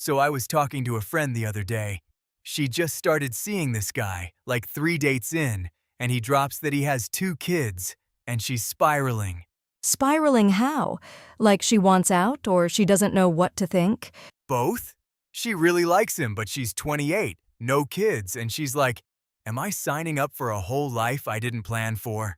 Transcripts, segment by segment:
So I was talking to a friend the other day. She just started seeing this guy, like 3 dates in, and he drops that he has 2 kids, and she's spiraling. Spiraling how? Like she wants out or she doesn't know what to think? Both? She really likes him, but she's 28, no kids, and she's like, am I signing up for a whole life I didn't plan for?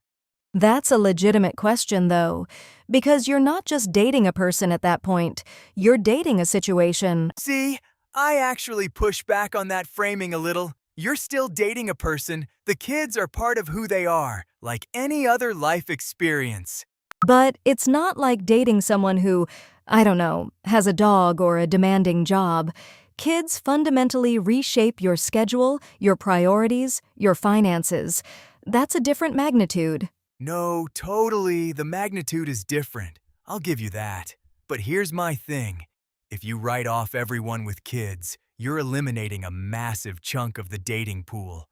That's a legitimate question, though, because you're not just dating a person at that point, you're dating a situation. See, I actually push back on that framing a little. You're still dating a person, the kids are part of who they are, like any other life experience. But it's not like dating someone who, I don't know, has a dog or a demanding job. Kids fundamentally reshape your schedule, your priorities, your finances. That's a different magnitude. No, totally, the magnitude is different. I'll give you that. But here's my thing. If you write off everyone with kids, you're eliminating a massive chunk of the dating pool.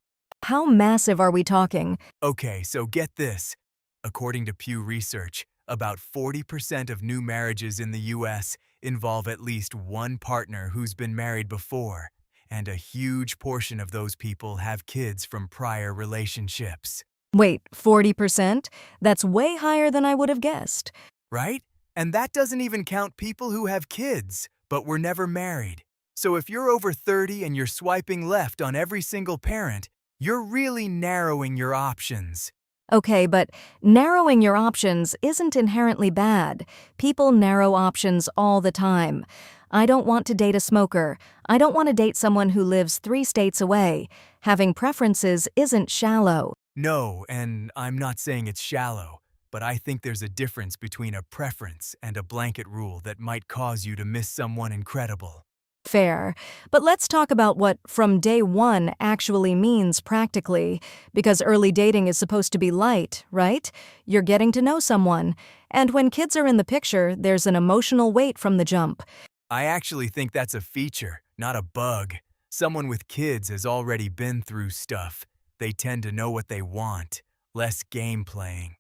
How massive are we talking? Okay, so get this. According to Pew Research, about 40% of new marriages in the US involve at least one partner who's been married before, and a huge portion of those people have kids from prior relationships. Wait, 40%? That's way higher than I would have guessed. Right? And that doesn't even count people who have kids, but were never married. So if you're over 30 and you're swiping left on every single parent, you're really narrowing your options. Okay, but narrowing your options isn't inherently bad. People narrow options all the time. I don't want to date a smoker. I don't want to date someone who lives 3 states away. Having preferences isn't shallow. No, and I'm not saying it's shallow, but I think there's a difference between a preference and a blanket rule that might cause you to miss someone incredible. Fair. But let's talk about what from day one actually means practically, because early dating is supposed to be light, right? You're getting to know someone. And when kids are in the picture, there's an emotional weight from the jump. I actually think that's a feature, not a bug. Someone with kids has already been through stuff. They tend to know what they want, less game playing.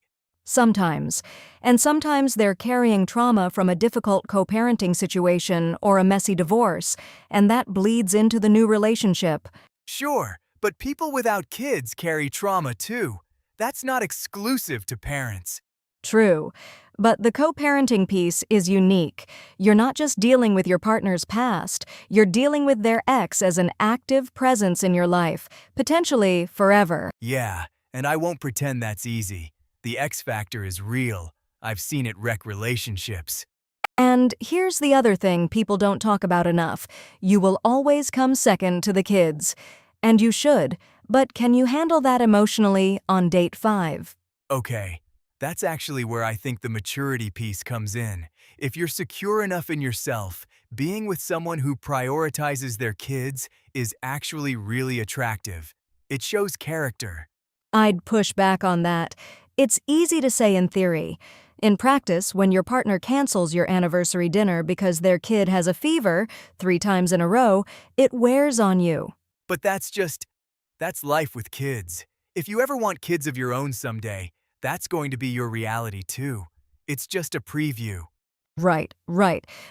Sometimes. And sometimes they're carrying trauma from a difficult co-parenting situation or a messy divorce, and that bleeds into the new relationship. Sure, but people without kids carry trauma too. That's not exclusive to parents. True. But the co-parenting piece is unique. You're not just dealing with your partner's past, you're dealing with their ex as an active presence in your life, potentially forever. Yeah, and I won't pretend that's easy. The X factor is real. I've seen it wreck relationships. And here's the other thing people don't talk about enough. You will always come second to the kids. And you should. But can you handle that emotionally on date 5? Okay, that's actually where I think the maturity piece comes in. If you're secure enough in yourself, being with someone who prioritizes their kids is actually really attractive. It shows character. I'd push back on that. It's easy to say in theory. In practice, when your partner cancels your anniversary dinner because their kid has a fever 3 times in a row, it wears on you. But that's life with kids. If you ever want kids of your own someday, that's going to be your reality too. It's just a preview. Right.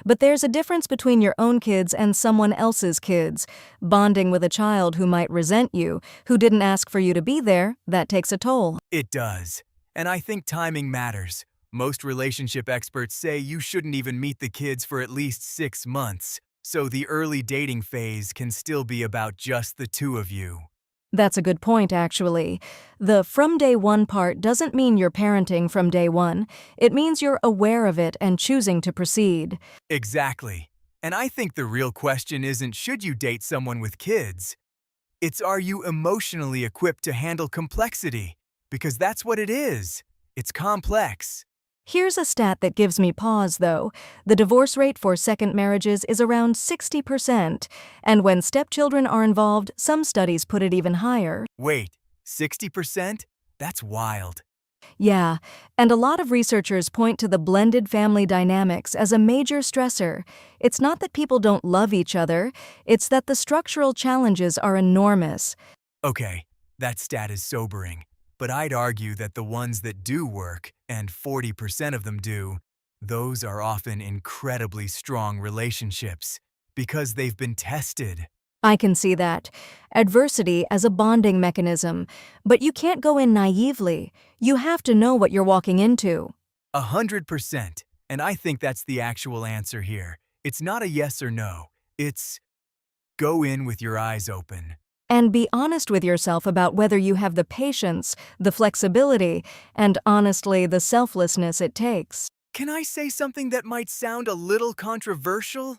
But there's a difference between your own kids and someone else's kids. Bonding with a child who might resent you, who didn't ask for you to be there, that takes a toll. It does. And I think timing matters. Most relationship experts say you shouldn't even meet the kids for at least 6 months, so the early dating phase can still be about just the two of you. That's a good point, actually. The from day one part doesn't mean you're parenting from day one. It means you're aware of it and choosing to proceed. Exactly. And I think the real question isn't should you date someone with kids? It's are you emotionally equipped to handle complexity? Because that's what it is. It's complex. Here's a stat that gives me pause, though. The divorce rate for second marriages is around 60%, and when stepchildren are involved, some studies put it even higher. Wait, 60%? That's wild. Yeah, and a lot of researchers point to the blended family dynamics as a major stressor. It's not that people don't love each other, it's that the structural challenges are enormous. Okay, that stat is sobering. But I'd argue that the ones that do work, and 40% of them do, those are often incredibly strong relationships. because they've been tested. I can see that. Adversity as a bonding mechanism. But you can't go in naively. You have to know what you're walking into. 100%. And I think that's the actual answer here. It's not a yes or no. It's go in with your eyes open. And be honest with yourself about whether you have the patience, the flexibility, and honestly, the selflessness it takes. Can I say something that might sound a little controversial?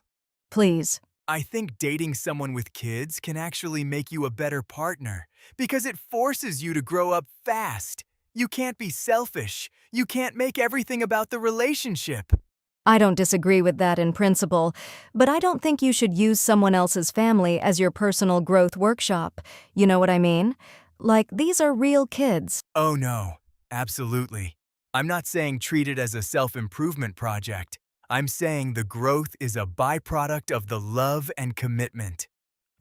Please. I think dating someone with kids can actually make you a better partner because it forces you to grow up fast. You can't be selfish. You can't make everything about the relationship. I don't disagree with that in principle, but I don't think you should use someone else's family as your personal growth workshop. You know what I mean? Like, these are real kids. Oh no, absolutely. I'm not saying treat it as a self-improvement project. I'm saying the growth is a byproduct of the love and commitment.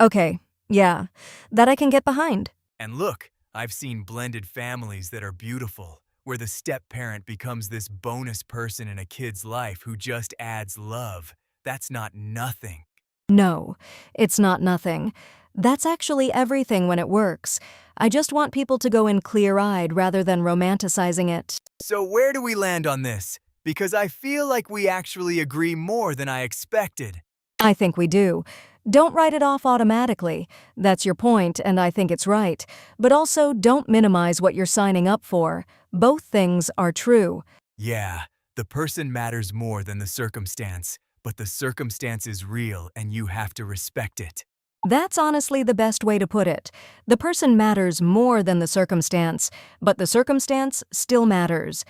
Okay, yeah, that I can get behind. And look, I've seen blended families that are beautiful, where the step-parent becomes this bonus person in a kid's life who just adds love. That's not nothing. No, it's not nothing. That's actually everything when it works. I just want people to go in clear-eyed rather than romanticizing it. So where do we land on this? Because I feel like we actually agree more than I expected. I think we do. Don't write it off automatically. That's your point, and I think it's right. But also, don't minimize what you're signing up for. Both things are true. Yeah, the person matters more than the circumstance, but the circumstance is real and you have to respect it. That's honestly the best way to put it. The person matters more than the circumstance, but the circumstance still matters.